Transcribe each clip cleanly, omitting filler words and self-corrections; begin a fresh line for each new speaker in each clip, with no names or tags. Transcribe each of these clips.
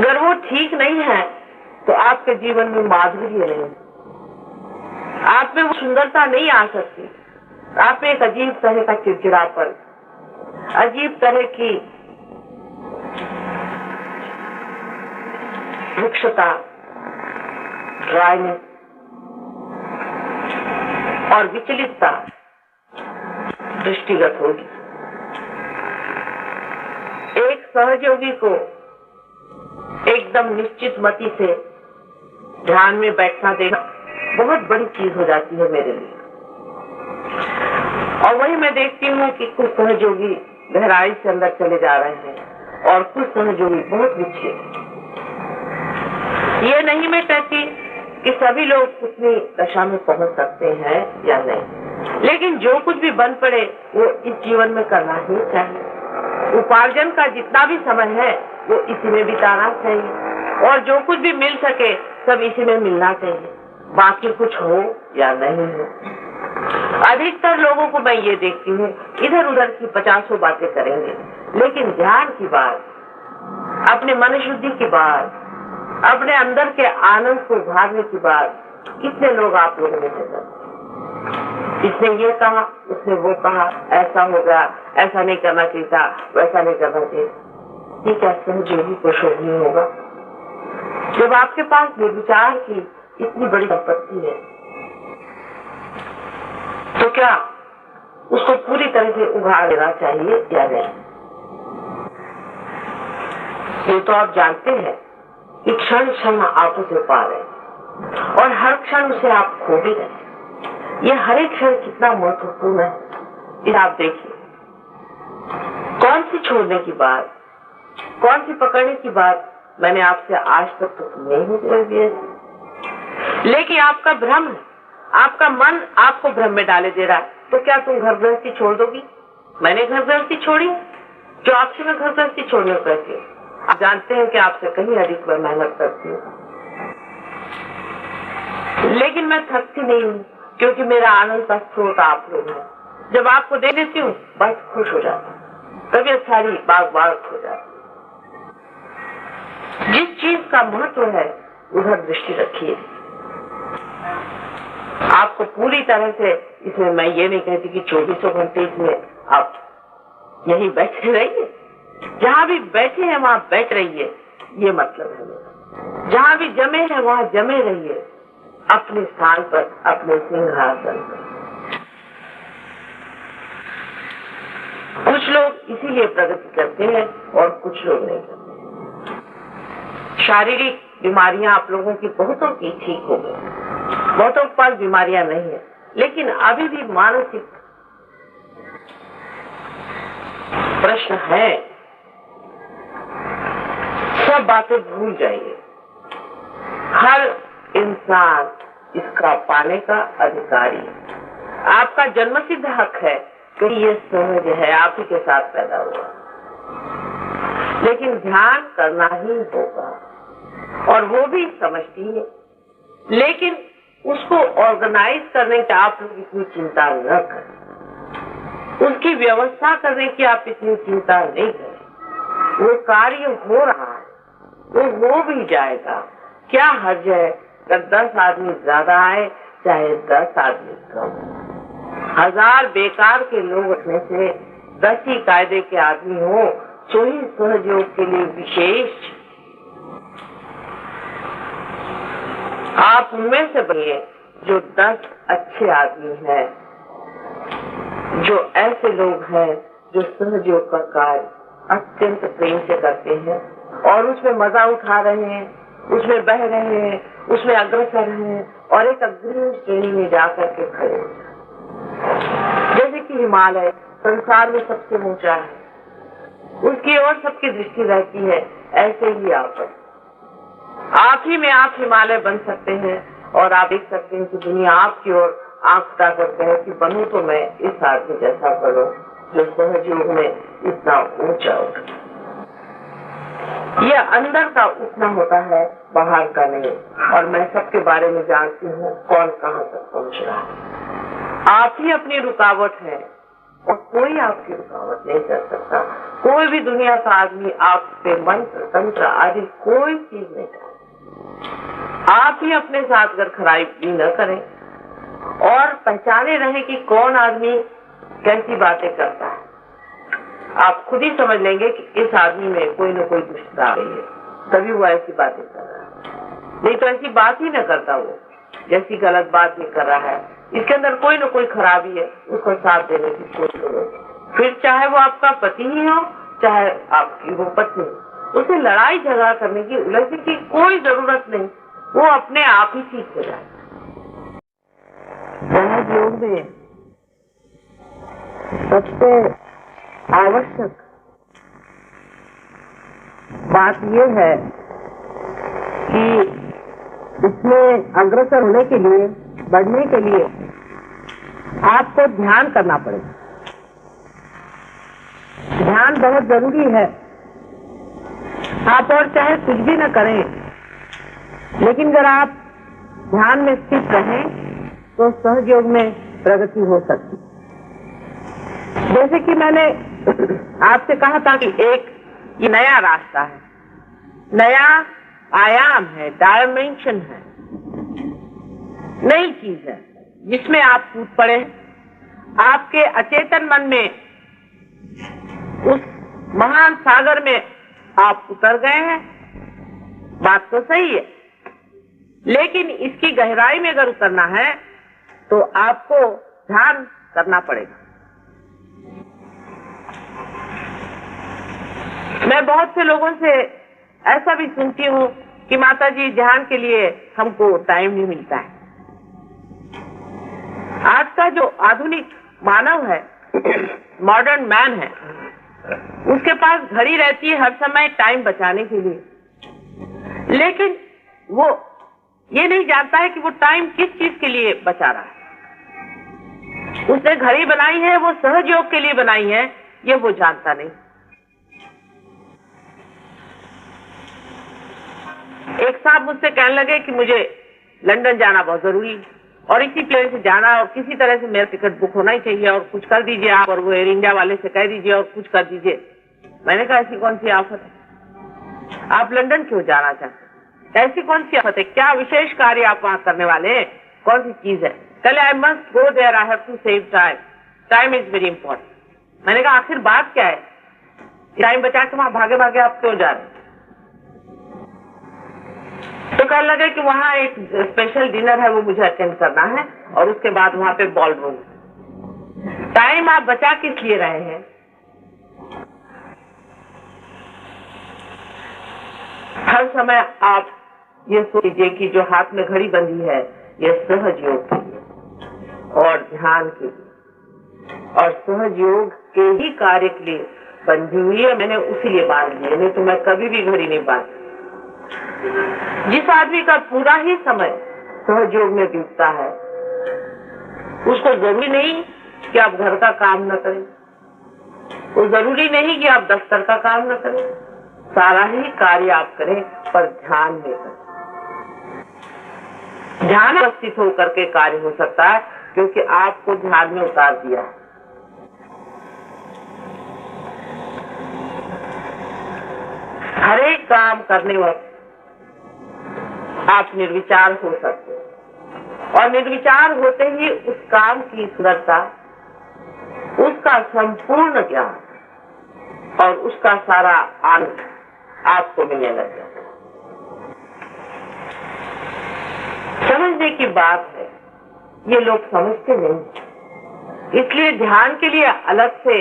अगर वो ठीक नहीं है तो आपके जीवन में माधुर्य नहीं, आप में वो सुंदरता नहीं आ सकती। आप में एक अजीब तरह का चिड़चिड़ापन, अजीब तरह की रुक्षता, ड्राइनेस और विचलितता दृष्टिगत होगी। एक सहयोगी को एकदम निश्चित मति से ध्यान में बैठना देना बहुत बड़ी चीज हो जाती है मेरे लिए। और वही मैं देखती हूँ कि कुछ सहयोगी गहराई से अंदर चले जा रहे हैं और कुछ सहयोगी बहुत पीछे। ये नहीं मैं कहती कि सभी लोग उतनी दशा में पहुंच सकते हैं या नहीं, लेकिन जो कुछ भी बन पड़े वो इस जीवन में करना ही चाहिए। उपार्जन का जितना भी समय है वो इसी में बिताना चाहिए और जो कुछ भी मिल सके सब इसी में मिलना चाहिए, बाकी कुछ हो या नहीं हो। अधिकतर लोगों को मैं ये देखती हूँ इधर उधर की 50 बातें करेंगे, लेकिन ध्यान की बात, अपने मन शुद्धि की बात, अपने अंदर के आनंद को उभारने की बात कितने लोग आप लोगों ने करते। इसने ये कहा, उसने वो कहा, ऐसा हो गया, ऐसा नहीं करना चाहिए था, वैसा नहीं करना चाहिए। ये क्या सहयोगी को शोभनीय होगा? जब आपके पास निर्विचार की इतनी बड़ी संपत्ति है तो क्या उसको पूरी तरह से उगाड़ देना चाहिए या नहीं? ये तो आप जानते हैं कि क्षण क्षण आप उसे पा रहे और हर क्षण उसे आप खो भी रहे। ये हर एक क्षण कितना महत्वपूर्ण है, ये आप देखिए। कौन सी छोड़ने की बात, कौन सी पकड़ने की बात मैंने आपसे आज तक तो नहीं हुई, लेकिन आपका भ्रम है, आपका मन आपको भ्रम में डाले दे रहा है। तो क्या तुम घर गृहस्थी छोड़ दोगी? मैंने घर गृहस्थी छोड़ी, जो आपसे मैं घर गृहस्थी छोड़ने को कहती हूँ। आप जानते हैं कि आपसे कहीं अधिक मैं मेहनत करती हूँ, लेकिन मैं थकती नहीं हूँ क्योंकि मेरा आनंद का स्रोत आप लोग हैं। जब आपको दे देती हूँ बस खुश हो जाती, तबीयत सारी बाग बाग हो जाती। जिस चीज का महत्व है उधर दृष्टि रखिए। आपको पूरी तरह से इसमें मैं ये नहीं कहती कि 24 घंटे इसमें आप यही बैठे रहिए, जहाँ भी बैठे हैं वहाँ बैठ रहिए, ये मतलब है मेरा। जहाँ भी जमे हैं वहाँ जमे रहिए, अपने स्थान पर, अपने सिंहासन पर। कुछ लोग इसीलिए प्रगति करते हैं और कुछ लोग नहीं करते। शारीरिक बीमारियां आप लोगों की बहुतों की ठीक हो गई, बहुतों के पास बीमारियां नहीं है, लेकिन अभी भी मानसिक प्रश्न है। सब बातें भूल जाइए। हर इंसान इसका पाने का अधिकारी है। आपका जन्मसिद्ध हक है कि ये सहज है, आप ही के साथ पैदा हुआ, लेकिन ध्यान करना ही होगा और वो भी समझती है, लेकिन उसको ऑर्गेनाइज करने की आप लोग इतनी चिंता न करें, उसकी व्यवस्था करने की आप इतनी चिंता नहीं करें। वो कार्य हो रहा है, वो हो भी जाएगा। क्या हर्ज है कि 10 आदमी ज्यादा आए चाहे 10 आदमी कम। 1000 बेकार के लोग में से 10 ही कायदे के आदमी हो, सो ही सहयोग के लिए विशेष। आप उनमें से बनिए जो 10 अच्छे आदमी हैं, जो ऐसे लोग हैं जो सहयोग का कार्य अत्यंत प्रेम से करते हैं और उसमें मजा उठा रहे हैं, उसमें बह रहे हैं, उसमें अग्रसर हैं और एक अग्रिम श्रेणी में जाकर के खड़े हो जाए। जैसे कि हिमालय संसार में सबसे ऊंचा है, उसकी ओर सबकी दृष्टि रहती है, ऐसे ही आप ही में आप हिमालय बन सकते हैं और आप देख सकते हैं कि दुनिया आपकी ओर आंख उठा करते हैं कि बनूं तो मैं इस आदमी जैसा बनूं जो सहयोग में इतना ऊंचा उठा। यह अंदर का उठना होता है, बाहर का नहीं। और मैं सबके बारे में जानती हूँ कौन कहाँ तक पहुँच रहा है। आप ही अपनी रुकावट है और कोई आपकी रुकावट नहीं कर सकता। कोई भी दुनिया का आदमी आप पे मंत्र तंत्र आदि कोई चीज नहीं करें। आप ही अपने साथ अगर खराबी न करें और पहचाने रहे कि कौन आदमी कैसी बातें करता है, आप खुद ही समझ लेंगे कि इस आदमी में कोई न कोई दुष्टता आ रही है, तभी वो ऐसी बातें कर रहा है। नहीं तो ऐसी बात ही न करता वो, जैसी गलत बात भी कर रहा है, इसके अंदर कोई न कोई खराबी है, उसको साथ देने की कोई जरूरत नहीं। फिर चाहे वो आपका पति ही हो, चाहे आपकी वो पत्नी, उसे लड़ाई झगड़ा करने की, उलझने की कोई जरूरत नहीं, वो अपने आप ही ठीक हो जाए। सहज योग में सबसे आवश्यक बात यह है कि इसमें अग्रसर होने के लिए, बढ़ने के लिए आपको ध्यान करना पड़ेगा। ध्यान बहुत जरूरी है। आप और चाहे कुछ भी न करें, लेकिन अगर आप ध्यान में स्थित रहें तो सहज योग में प्रगति हो सकती। जैसे कि मैंने आपसे कहा था कि एक ये नया रास्ता है, नया आयाम है, डायमेंशन है, नई चीज है जिसमें आप कूद पड़े। आपके अचेतन मन में उस महान सागर में आप उतर गए हैं, बात तो सही है, लेकिन इसकी गहराई में अगर उतरना है तो आपको ध्यान करना पड़ेगा। मैं बहुत से लोगों से ऐसा भी सुनती हूँ कि माता जी ध्यान के लिए हमको टाइम नहीं मिलता है। आज का जो आधुनिक मानव है, मॉडर्न मैन है, उसके पास घड़ी रहती है हर समय टाइम बचाने के लिए, लेकिन वो ये नहीं जानता है कि वो टाइम किस चीज के लिए बचा रहा है। उसने घड़ी बनाई है, वो सहज योग के लिए बनाई है, ये वो जानता नहीं। एक साहब मुझसे कहने लगे कि मुझे लंदन जाना बहुत जरूरी और इसी प्लेन से जाना, और किसी तरह से मेरा टिकट बुक होना ही चाहिए, और कुछ कर दीजिए आप, और वो एयर इंडिया वाले से कह दीजिए और कुछ कर दीजिए। मैंने कहा ऐसी कौन सी आफत है, आप लंदन क्यों जाना चाहते हैं? ऐसी कौन सी आफत है? क्या विशेष कार्य आप वहां करने वाले हैं? कौन सी चीज है? कल I must go there, I have to save time, time is very important. मैंने कहा आखिर बात क्या है, टाइम बचा के वहां भागे भागे आप क्यों जा रहे हैं? तो कहने लगे कि वहाँ एक स्पेशल डिनर है, वो मुझे अटेंड करना है, और उसके बाद वहाँ पे बॉल रूम। टाइम आप बचा किस लिए रहे हैं? हर समय आप ये सोचिए कि जो हाथ में घड़ी बंधी है ये सहज योग के लिए और ध्यान के लिए और सहज योग के ही कार्य के लिए बंधी हुई है। मैंने उसी लिए बांध ली है, नहीं तो मैं कभी भी घड़ी नहीं बांधती। जिस आदमी का पूरा ही समय सहज योग में बीतता है, उसको जरूरी नहीं कि आप घर का काम न करें, वो जरूरी नहीं कि आप दफ्तर का काम न करें, सारा ही कार्य आप करें, पर ध्यान में करें। ध्यान उपस्थित होकर के कार्य हो सकता है, क्योंकि आपको ध्यान में उतार दिया है। हर एक काम करने वक्त आप निर्विचार हो सकते हैं, और निर्विचार होते ही उस काम की सुंदरता, उसका संपूर्ण ज्ञान और उसका सारा आनंद आपको मिलने लग जाता है। समझने की बात है, ये लोग समझते नहीं, इसलिए ध्यान के लिए अलग से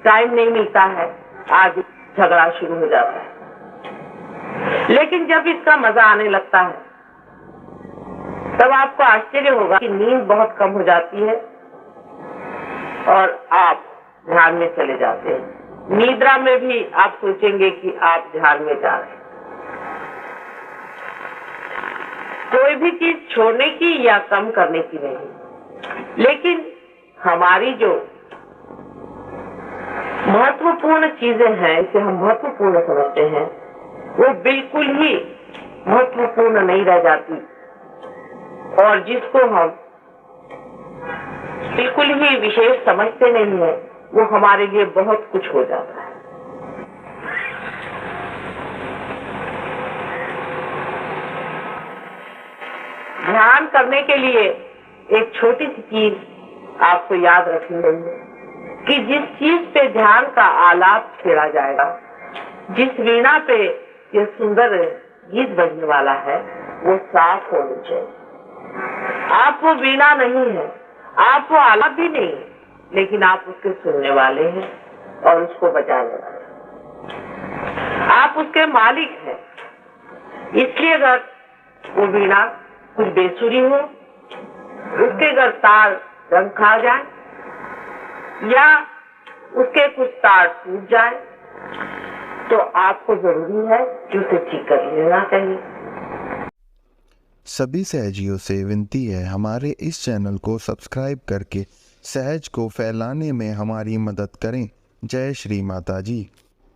टाइम नहीं मिलता है, आज झगड़ा शुरू हो जाता है। लेकिन जब इसका मजा आने लगता है तब आपको आश्चर्य होगा कि नींद बहुत कम हो जाती है और आप ध्यान में चले जाते हैं। निद्रा में भी आप सोचेंगे कि आप ध्यान में जा रहे हैं। कोई भी चीज छोड़ने की या कम करने की नहीं, लेकिन हमारी जो महत्वपूर्ण चीजें हैं, इसे हम महत्वपूर्ण समझते हैं, वो बिल्कुल ही महत्वपूर्ण नहीं रह जाती, और जिसको हम बिल्कुल ही विशेष समझते नहीं है, वो हमारे लिए बहुत कुछ हो जाता है। ध्यान करने के लिए एक छोटी सी चीज आपको याद रखनी है कि जिस चीज पे ध्यान का आलाप छेड़ा जाएगा, जिस वीणा पे ये सुंदर गीत बजने वाला है, वो साफ होनी चाहिए। आप वो वीणा नहीं है, आप वो आलाप भी नहीं, लेकिन आप उसके सुनने वाले हैं और उसको बजाने वाले हैं। आप उसके मालिक हैं। इसलिए अगर वो वीणा कुछ बेसुरी हो, उसके अगर तार रंग खा जाए या उसके कुछ तार टूट जाए, तो आपको जरूरी है कि उसे ठीक कर लेना चाहिए।
सभी सहजियों से विनती है, हमारे इस चैनल को सब्सक्राइब करके सहज को फैलाने में हमारी मदद करें। जय श्री माता जी।